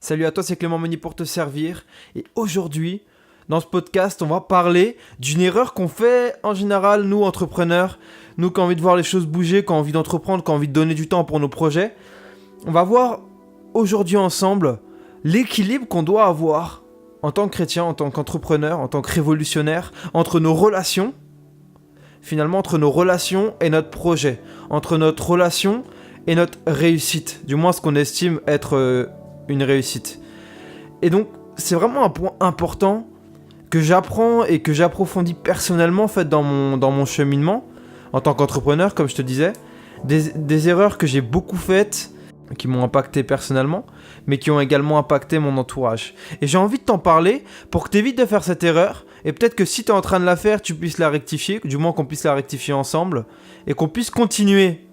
Salut à toi, c'est Clément Meunier pour te servir. Et aujourd'hui, dans ce podcast, on va parler d'une erreur qu'on fait en général, nous entrepreneurs, nous qui avons envie de voir les choses bouger, qui avons envie d'entreprendre, qui avons envie de donner du temps pour nos projets. On va voir aujourd'hui ensemble l'équilibre qu'on doit avoir en tant que chrétien, en tant qu'entrepreneur, en tant que révolutionnaire, entre nos relations, finalement entre nos relations et notre projet, entre notre relation et notre réussite, du moins ce qu'on estime être une réussite. Et donc, c'est vraiment un point important que j'apprends et que j'approfondis personnellement en fait, dans mon cheminement, en tant qu'entrepreneur, comme je te disais, des erreurs que j'ai beaucoup faites, qui m'ont impacté personnellement, mais qui ont également impacté mon entourage. Et j'ai envie de t'en parler pour que tu évites de faire cette erreur, et peut-être que si tu es en train de la faire, tu puisses la rectifier, du moins qu'on puisse la rectifier ensemble, et qu'on puisse continuer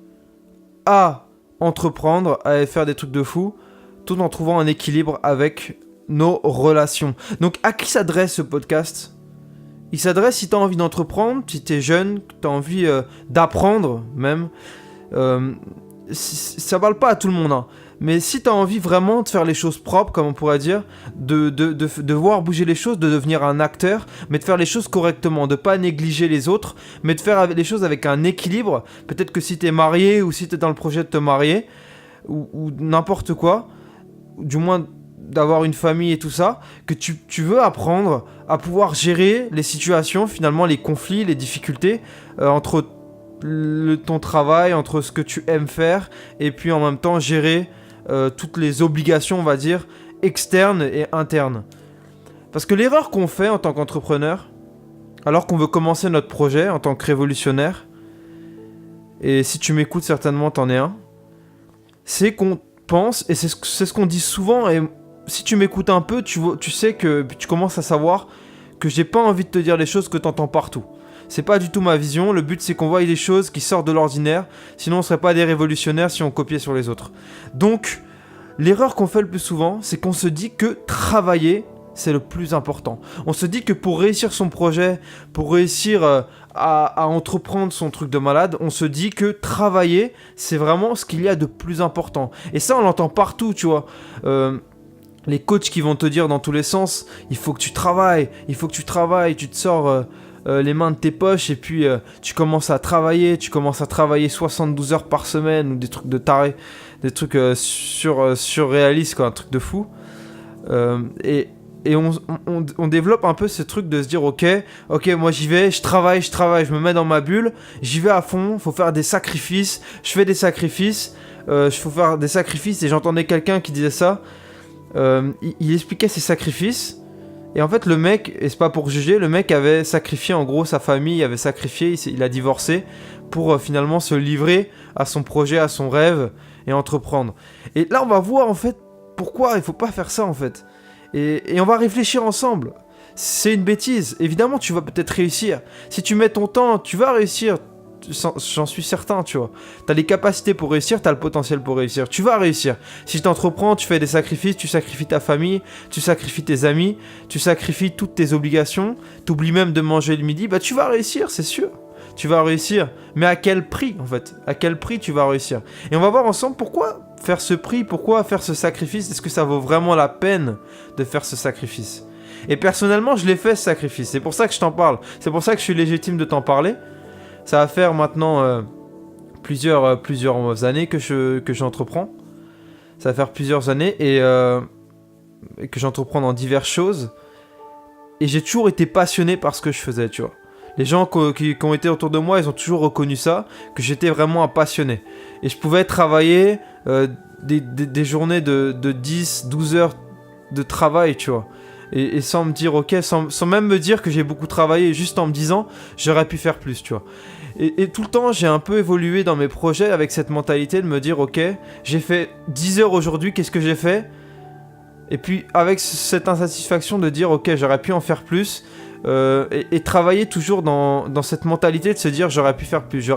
à entreprendre, à faire des trucs de fou, tout en trouvant un équilibre avec nos relations. Donc à qui s'adresse ce podcast ? Il s'adresse si tu as envie d'entreprendre, si tu es jeune, que tu as envie d'apprendre même. Ça parle pas à tout le monde, hein. Mais si tu as envie vraiment de faire les choses propres, comme on pourrait dire, de voir bouger les choses, de devenir un acteur, mais de faire les choses correctement, de pas négliger les autres, mais de faire les choses avec un équilibre. Peut-être que si tu es marié ou si tu es dans le projet de te marier, ou n'importe quoi, du moins d'avoir une famille et tout ça, que tu veux apprendre à pouvoir gérer les situations, finalement les conflits, les difficultés entre ton travail, entre ce que tu aimes faire et puis en même temps gérer toutes les obligations, on va dire, externes et internes. Parce que l'erreur qu'on fait en tant qu'entrepreneur, alors qu'on veut commencer notre projet en tant que révolutionnaire, et si tu m'écoutes certainement t'en es un, c'est qu'on pense, et c'est ce qu'on dit souvent, et si tu m'écoutes un peu, tu sais que tu commences à savoir que j'ai pas envie de te dire les choses que t'entends partout. C'est pas du tout ma vision, le but c'est qu'on voie des choses qui sortent de l'ordinaire, sinon on serait pas des révolutionnaires si on copiait sur les autres. Donc, l'erreur qu'on fait le plus souvent, c'est qu'on se dit que travailler, c'est le plus important. On se dit que pour réussir son projet, pour réussir à entreprendre son truc de malade, on se dit que travailler, c'est vraiment ce qu'il y a de plus important. Et ça, on l'entend partout, tu vois. Les coachs qui vont te dire dans tous les sens, il faut que tu travailles, tu te sors les mains de tes poches et puis tu commences à travailler 72 heures par semaine ou des trucs de taré, des trucs surréalistes, quoi, un truc de fou. Et on développe un peu ce truc de se dire ok, moi j'y vais, je travaille, je me mets dans ma bulle, j'y vais à fond, faut faire des sacrifices, je fais des sacrifices, faut faire des sacrifices, et j'entendais quelqu'un qui disait ça, il expliquait ses sacrifices, et en fait le mec, et c'est pas pour juger, le mec avait sacrifié en gros sa famille, avait sacrifié, il a divorcé pour finalement se livrer à son projet, à son rêve, et entreprendre. Et là on va voir en fait pourquoi il faut pas faire ça en fait. Et on va réfléchir ensemble. C'est une bêtise. Évidemment, tu vas peut-être réussir. Si tu mets ton temps, tu vas réussir. J'en suis certain, tu vois. T'as les capacités pour réussir, t'as le potentiel pour réussir. Tu vas réussir. Si tu t'entreprends, tu fais des sacrifices, tu sacrifies ta famille, tu sacrifies tes amis, tu sacrifies toutes tes obligations, t'oublies même de manger le midi, bah tu vas réussir, c'est sûr. Tu vas réussir. Mais à quel prix, en fait ? À quel prix tu vas réussir ? Et on va voir ensemble pourquoi faire ce prix, pourquoi faire ce sacrifice ? Est-ce que ça vaut vraiment la peine de faire ce sacrifice ? Et personnellement, je l'ai fait ce sacrifice. C'est pour ça que je t'en parle. C'est pour ça que je suis légitime de t'en parler. Ça va faire maintenant plusieurs années que j'entreprends. Ça va faire plusieurs années et que j'entreprends dans diverses choses. Et j'ai toujours été passionné par ce que je faisais, tu vois. Les gens qui ont été autour de moi, ils ont toujours reconnu ça, que j'étais vraiment un passionné. Et je pouvais travailler des journées de 10, 12 heures de travail, tu vois. Et sans me dire, ok, sans même me dire que j'ai beaucoup travaillé, juste en me disant, j'aurais pu faire plus, tu vois. Et tout le temps, j'ai un peu évolué dans mes projets avec cette mentalité de me dire, ok, j'ai fait 10 heures aujourd'hui, qu'est-ce que j'ai fait ? Et puis, avec cette insatisfaction de dire, ok, j'aurais pu en faire plus, et travailler toujours dans cette mentalité de se dire j'aurais pu faire plus,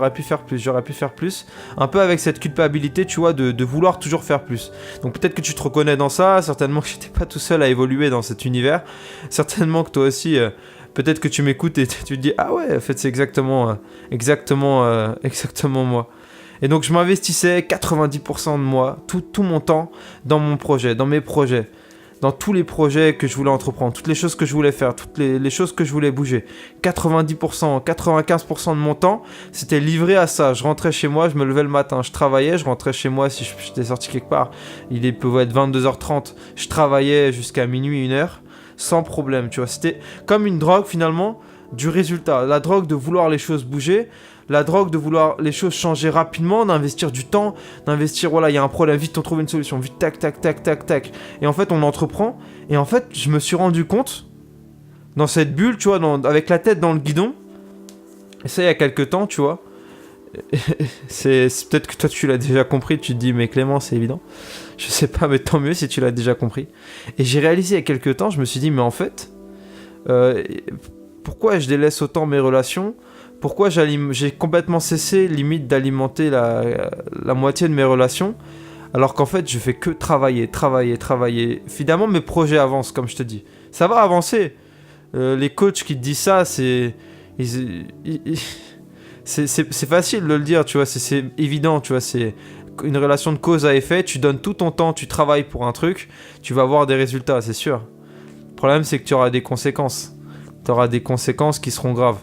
un peu avec cette culpabilité, tu vois, de vouloir toujours faire plus. Donc peut-être que tu te reconnais dans ça, certainement que j'étais pas tout seul à évoluer dans cet univers, certainement que toi aussi, peut-être que tu m'écoutes et tu te dis ah ouais, en fait c'est exactement moi. Et donc je m'investissais 90% de moi, tout mon temps dans mon projet, dans mes projets. dans tous les projets que je voulais entreprendre, toutes les choses que je voulais faire, toutes les choses que je voulais bouger. 90%, 95% de mon temps, c'était livré à ça. Je rentrais chez moi, je me levais le matin, je travaillais, je rentrais chez moi si j'étais sorti quelque part. Il pouvait être 22h30, je travaillais jusqu'à minuit, 1h, sans problème, tu vois. C'était comme une drogue finalement du résultat. La drogue de vouloir les choses bouger, la drogue de vouloir les choses changer rapidement, d'investir du temps, d'investir, voilà, il y a un problème, vite on trouve une solution, vite tac, tac, tac, tac, tac. Et en fait, on entreprend. Et en fait, je me suis rendu compte, dans cette bulle, tu vois, avec la tête dans le guidon, et ça il y a quelques temps, tu vois, c'est peut-être que toi tu l'as déjà compris, tu te dis, mais Clément, c'est évident. Je sais pas, mais tant mieux si tu l'as déjà compris. Et j'ai réalisé il y a quelques temps, je me suis dit, mais en fait, pourquoi je délaisse autant mes relations ? Pourquoi j'ai complètement cessé, limite, d'alimenter la moitié de mes relations, alors qu'en fait, je fais que travailler. Finalement, mes projets avancent, comme je te dis. Ça va avancer. Les coachs qui te disent ça, c'est facile de le dire, tu vois, c'est évident, tu vois, c'est une relation de cause à effet. Tu donnes tout ton temps, tu travailles pour un truc, tu vas avoir des résultats, c'est sûr. Le problème, c'est que tu auras des conséquences. Tu auras des conséquences qui seront graves.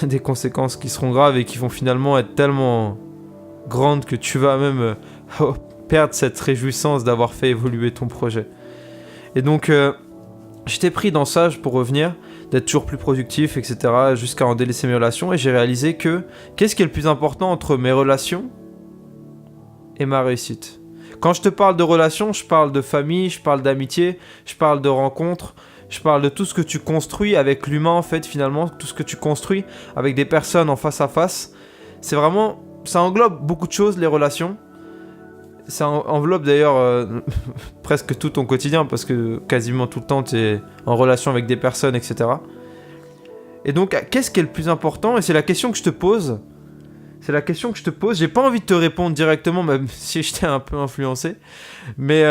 Des conséquences qui seront graves et qui vont finalement être tellement grandes que tu vas même perdre cette réjouissance d'avoir fait évoluer ton projet. Et donc, j'étais pris dans ça, pour revenir, d'être toujours plus productif, etc., jusqu'à en délaisser mes relations, et j'ai réalisé que qu'est-ce qui est le plus important entre mes relations et ma réussite ? Quand je te parle de relations, je parle de famille, je parle d'amitié, je parle de rencontres. Je parle de tout ce que tu construis avec l'humain, en fait, finalement, tout ce que tu construis avec des personnes en face à face. C'est vraiment, ça englobe beaucoup de choses, les relations. Ça enveloppe d'ailleurs presque tout ton quotidien, parce que quasiment tout le temps, tu es en relation avec des personnes, etc. Et donc, qu'est-ce qui est le plus important ? Et c'est la question que je te pose. J'ai pas envie de te répondre directement, même si je t'ai un peu influencé. Mais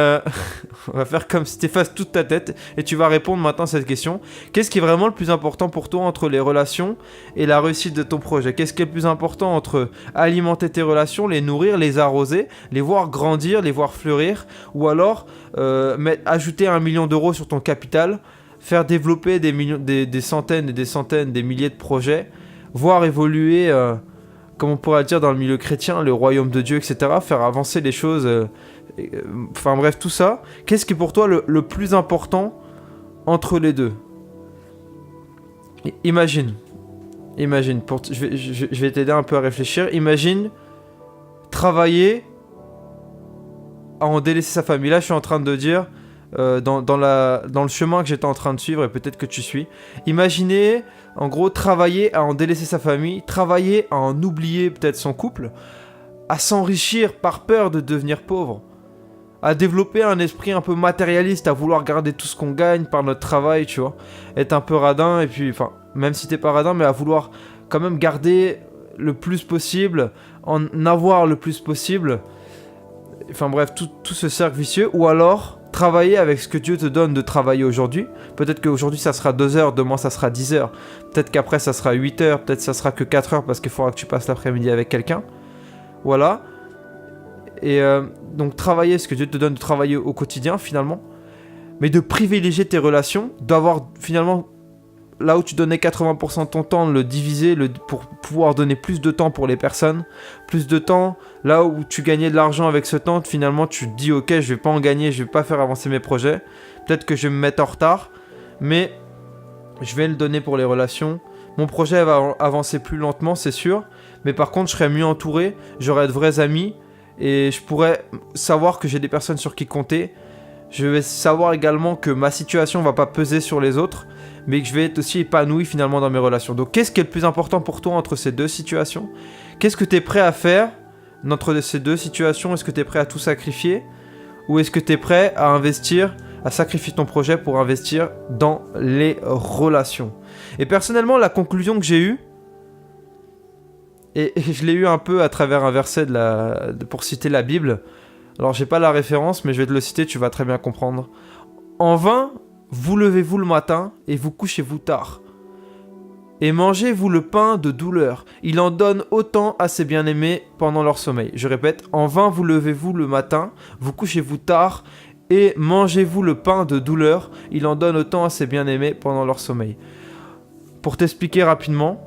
on va faire comme si tu effaces toute ta tête et tu vas répondre maintenant à cette question. Qu'est-ce qui est vraiment le plus important pour toi entre les relations et la réussite de ton projet ? Qu'est-ce qui est le plus important entre alimenter tes relations, les nourrir, les arroser, les voir grandir, les voir fleurir, ou alors ajouter 1 million d'euros sur ton capital, faire développer des centaines et des centaines, des milliers de projets, voir évoluer... comme on pourrait dire dans le milieu chrétien, le royaume de Dieu, etc., faire avancer les choses, enfin bref, tout ça. Qu'est-ce qui est pour toi le plus important entre les deux ? Imagine, je vais t'aider un peu à réfléchir. Imagine travailler à en délaisser sa famille. Là, je suis en train de dire, dans le chemin que j'étais en train de suivre, et peut-être que tu suis, imaginez... En gros, travailler à en délaisser sa famille, travailler à en oublier peut-être son couple, à s'enrichir par peur de devenir pauvre, à développer un esprit un peu matérialiste, à vouloir garder tout ce qu'on gagne par notre travail, tu vois, être un peu radin, et puis, enfin, même si t'es pas radin, mais à vouloir quand même garder le plus possible, en avoir le plus possible, enfin bref, tout ce cercle vicieux, ou alors... travailler avec ce que Dieu te donne de travailler aujourd'hui. Peut-être qu'aujourd'hui ça sera 2 heures, demain ça sera 10 heures. Peut-être qu'après ça sera 8 heures, peut-être ça sera que 4 heures parce qu'il faudra que tu passes l'après-midi avec quelqu'un. Voilà. Et donc travailler ce que Dieu te donne de travailler au quotidien finalement. Mais de privilégier tes relations, d'avoir finalement là où tu donnais 80% de ton temps, le diviser pour pouvoir donner plus de temps pour les personnes, plus de temps, là où tu gagnais de l'argent avec ce temps, finalement tu te dis ok, je vais pas en gagner, je vais pas faire avancer mes projets, peut-être que je vais me mettre en retard, mais je vais le donner pour les relations. Mon projet va avancer plus lentement, c'est sûr, mais par contre je serai mieux entouré, j'aurai de vrais amis, et je pourrais savoir que j'ai des personnes sur qui compter. Je vais savoir également que ma situation va pas peser sur les autres, mais que je vais être aussi épanoui finalement dans mes relations. Donc qu'est-ce qui est le plus important pour toi entre ces deux situations ? Qu'est-ce que tu es prêt à faire entre ces deux situations ? Est-ce que tu es prêt à tout sacrifier ? Ou est-ce que tu es prêt à investir, à sacrifier ton projet pour investir dans les relations ? Et personnellement, la conclusion que j'ai eue, et je l'ai eu un peu à travers un verset pour citer la Bible. Alors j'ai pas la référence, mais je vais te le citer, tu vas très bien comprendre. En vain, vous levez-vous le matin et vous couchez-vous tard. Et mangez-vous le pain de douleur. Il en donne autant à ses bien-aimés pendant leur sommeil. Je répète, en vain vous levez-vous le matin, vous couchez-vous tard, et mangez-vous le pain de douleur, il en donne autant à ses bien-aimés pendant leur sommeil. Pour t'expliquer rapidement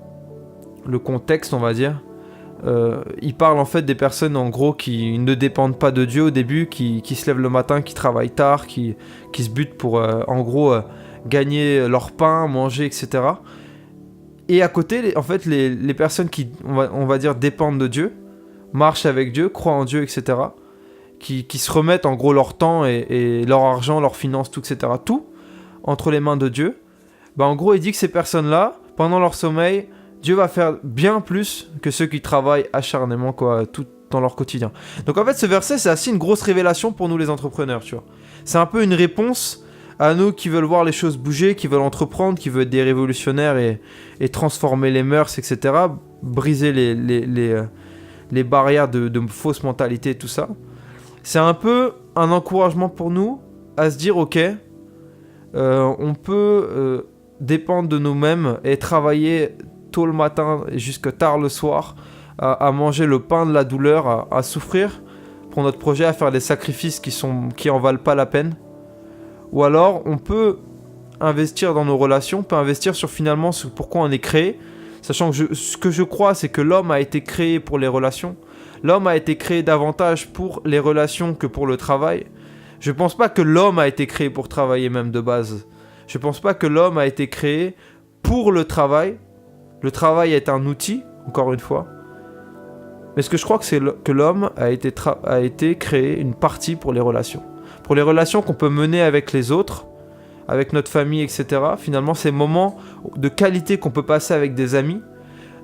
le contexte, on va dire, il parle en fait des personnes en gros qui ne dépendent pas de Dieu au début, qui se lèvent le matin, qui travaillent tard, qui se butent pour en gros gagner leur pain, manger, etc. Et à côté, en fait, les personnes qui, on va dire, dépendent de Dieu, marchent avec Dieu, croient en Dieu, etc., qui se remettent en gros leur temps et leur argent, leurs finances, tout, etc., tout entre les mains de Dieu, en gros, il dit que ces personnes-là, pendant leur sommeil, Dieu va faire bien plus que ceux qui travaillent acharnément, quoi, tout dans leur quotidien. Donc en fait, ce verset, c'est assez une grosse révélation pour nous les entrepreneurs, tu vois. C'est un peu une réponse à nous qui veulent voir les choses bouger, qui veulent entreprendre, qui veulent être des révolutionnaires et transformer les mœurs, etc., briser les barrières de fausses mentalités et tout ça. C'est un peu un encouragement pour nous à se dire, ok, on peut dépendre de nous-mêmes et travailler tôt le matin et jusqu'à tard le soir à manger le pain de la douleur, à souffrir pour notre projet, à faire des sacrifices qui en valent pas la peine. Ou alors on peut investir dans nos relations, on peut investir sur finalement ce pourquoi on est créé, sachant que ce que je crois, c'est que l'homme a été créé pour les relations. L'homme a été créé davantage pour les relations que pour le travail. Je pense pas que l'homme a été créé pour travailler même de base. Je pense pas que l'homme a été créé pour le travail. Le travail est un outil, encore une fois. Mais ce que je crois c'est que l'homme a été créé une partie pour les relations. Pour les relations qu'on peut mener avec les autres, avec notre famille, etc. Finalement, ces moments de qualité qu'on peut passer avec des amis,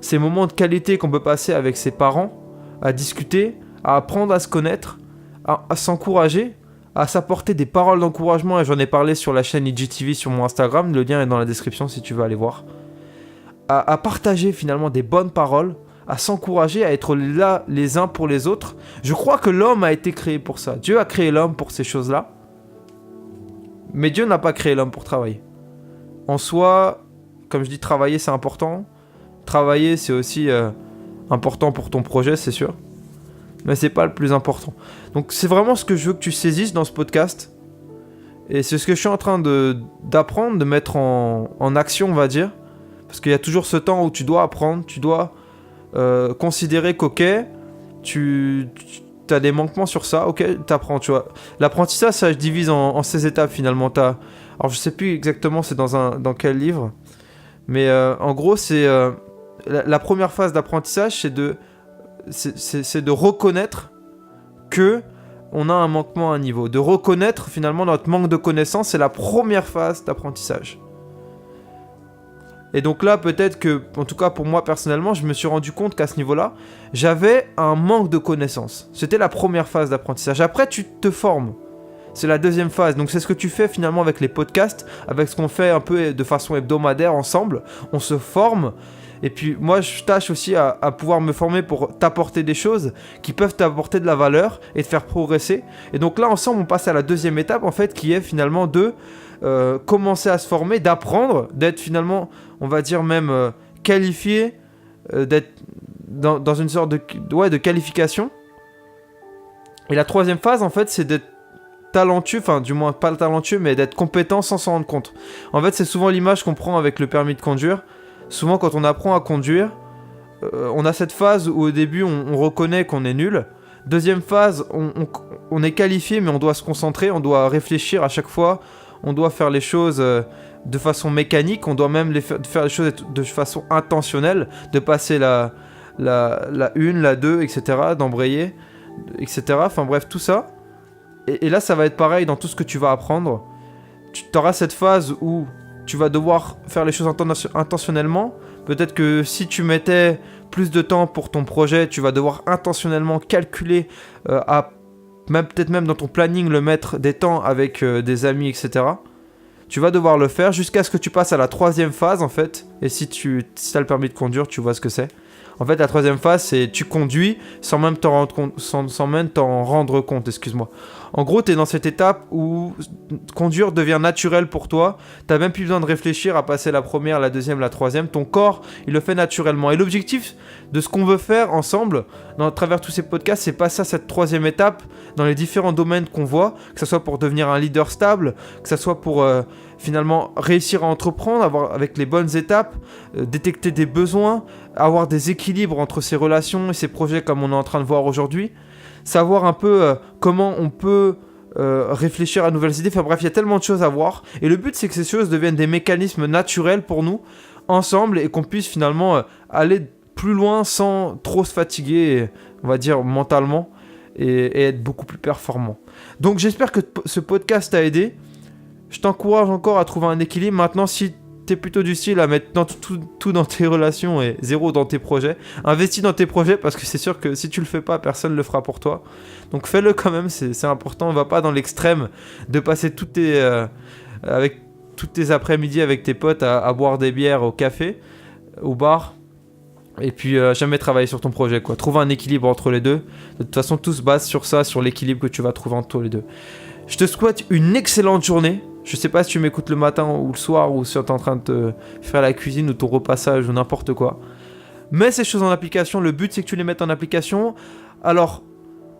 ces moments de qualité qu'on peut passer avec ses parents, à discuter, à apprendre à se connaître, à s'encourager, à s'apporter des paroles d'encouragement, et j'en ai parlé sur la chaîne IGTV sur mon Instagram, le lien est dans la description si tu veux aller voir, à partager finalement des bonnes paroles, à s'encourager, à être là les uns pour les autres. Je crois que l'homme a été créé pour ça. Dieu a créé l'homme pour ces choses-là, mais Dieu n'a pas créé l'homme pour travailler. En soi, comme je dis, travailler c'est important, travailler c'est aussi important pour ton projet, c'est sûr, mais c'est pas le plus important. Donc c'est vraiment ce que je veux que tu saisisses dans ce podcast, et c'est ce que je suis en train d'apprendre, de mettre en action, on va dire, parce qu'il y a toujours ce temps où tu dois apprendre, tu dois considérer qu'ok, tu as des manquements sur ça, ok, t'apprends, tu vois. L'apprentissage, ça se divise en 16 étapes finalement. Alors je sais plus exactement c'est dans quel livre, mais en gros c'est la première phase d'apprentissage, c'est de reconnaître que on a un manquement à un niveau. De reconnaître finalement notre manque de connaissances, c'est la première phase d'apprentissage. Et donc là, peut-être que, en tout cas pour moi personnellement, je me suis rendu compte qu'à ce niveau-là, j'avais un manque de connaissances. C'était la première phase d'apprentissage. Après, tu te formes. C'est la deuxième phase. Donc c'est ce que tu fais finalement avec les podcasts, avec ce qu'on fait un peu de façon hebdomadaire ensemble. On se forme. Et puis moi, je tâche aussi à pouvoir me former pour t'apporter des choses qui peuvent t'apporter de la valeur et te faire progresser. Et donc là, ensemble, on passe à la deuxième étape, en fait, qui est finalement de commencer à se former, d'apprendre, d'être finalement, on va dire même qualifié, d'être dans une sorte de qualification. Et la troisième phase, en fait, c'est d'être talentueux, enfin du moins pas talentueux, mais d'être compétent sans s'en rendre compte. En fait, c'est souvent l'image qu'on prend avec le permis de conduire. Souvent, quand on apprend à conduire, on a cette phase où au début, on reconnaît qu'on est nul. Deuxième phase, on est qualifié, mais on doit se concentrer, on doit réfléchir à chaque fois, on doit faire les choses de façon mécanique, on doit même faire les choses de façon intentionnelle, de passer la 1, la 2, etc., d'embrayer, etc. Enfin bref, tout ça. Et là, ça va être pareil dans tout ce que tu vas apprendre. Tu auras cette phase où tu vas devoir faire les choses intentionnellement. Peut-être que si tu mettais plus de temps pour ton projet, tu vas devoir intentionnellement calculer, peut-être même dans ton planning, le mettre des temps avec des amis, etc. Tu vas devoir le faire jusqu'à ce que tu passes à la troisième phase, en fait. Et si tu as le permis de conduire, tu vois ce que c'est. En fait, la troisième phase, c'est tu conduis sans même t'en rendre compte, excuse-moi. En gros, t'es dans cette étape où conduire devient naturel pour toi. T'as même plus besoin de réfléchir à passer la première, la deuxième, la troisième. Ton corps, il le fait naturellement. Et l'objectif de ce qu'on veut faire ensemble, à travers tous ces podcasts, c'est passer à cette troisième étape dans les différents domaines qu'on voit, que ce soit pour devenir un leader stable, que ce soit pour finalement réussir à entreprendre, avec les bonnes étapes, détecter des besoins, avoir des équilibres entre ses relations et ses projets comme on est en train de voir aujourd'hui, savoir un peu comment on peut réfléchir à de nouvelles idées. Enfin bref, il y a tellement de choses à voir. Et le but, c'est que ces choses deviennent des mécanismes naturels pour nous, ensemble, et qu'on puisse finalement aller plus loin sans trop se fatiguer, on va dire mentalement, et être beaucoup plus performant. Donc j'espère que ce podcast t'a aidé. Je t'encourage encore à trouver un équilibre. Maintenant, si t'es plutôt du style à mettre tout dans tes relations et zéro dans tes projets, investis dans tes projets, parce que c'est sûr que si tu le fais pas, personne le fera pour toi. Donc fais-le quand même, c'est important. On va pas dans l'extrême de passer avec toutes tes après-midi avec tes potes à boire des bières au café, au bar, et puis jamais travailler sur ton projet, quoi. Trouve un équilibre entre les deux. De toute façon, tout se base sur ça, sur l'équilibre que tu vas trouver entre les deux. Je te souhaite une excellente journée. Je sais pas si tu m'écoutes le matin ou le soir, ou si tu es en train de te faire la cuisine ou ton repassage ou n'importe quoi. Mets ces choses en application. Le but, c'est que tu les mettes en application. Alors,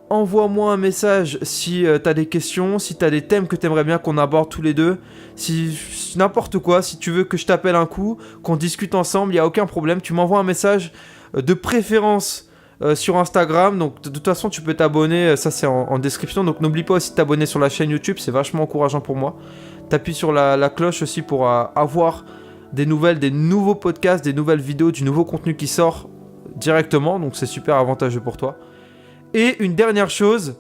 envoie-moi un message si tu as des questions, si tu as des thèmes que tu aimerais bien qu'on aborde tous les deux. Si n'importe quoi, si tu veux que je t'appelle un coup, qu'on discute ensemble, il n'y a aucun problème. Tu m'envoies un message de préférence sur Instagram. Donc de toute façon, tu peux t'abonner. Ça, c'est en description. Donc n'oublie pas aussi de t'abonner sur la chaîne YouTube. C'est vachement encourageant pour moi. T'appuies sur la cloche aussi pour avoir des nouvelles, des nouveaux podcasts, des nouvelles vidéos, du nouveau contenu qui sort directement. Donc c'est super avantageux pour toi. Et une dernière chose,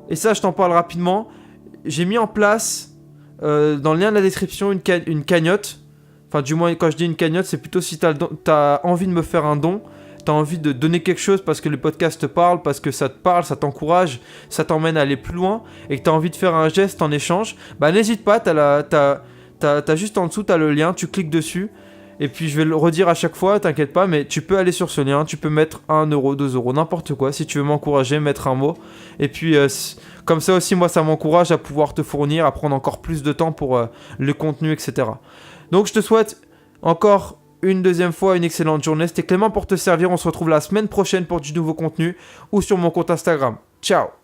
et ça je t'en parle rapidement, j'ai mis en place dans le lien de la description une cagnotte. Enfin du moins quand je dis une cagnotte, c'est plutôt si t'as envie de me faire un don, t'as envie de donner quelque chose parce que le podcast te parle, parce que ça te parle, ça t'encourage, ça t'emmène à aller plus loin, et que t'as envie de faire un geste en échange, bah n'hésite pas, t'as juste en dessous, t'as le lien, tu cliques dessus. Et puis je vais le redire à chaque fois, t'inquiète pas, mais tu peux aller sur ce lien, tu peux mettre 1 euro, 2 euros, n'importe quoi. Si tu veux m'encourager, mettre un mot. Et puis comme ça aussi, moi ça m'encourage à pouvoir te fournir, à prendre encore plus de temps pour le contenu, etc. Donc je te souhaite encore une deuxième fois une excellente journée. C'était Clément pour te servir, on se retrouve la semaine prochaine pour du nouveau contenu ou sur mon compte Instagram. Ciao!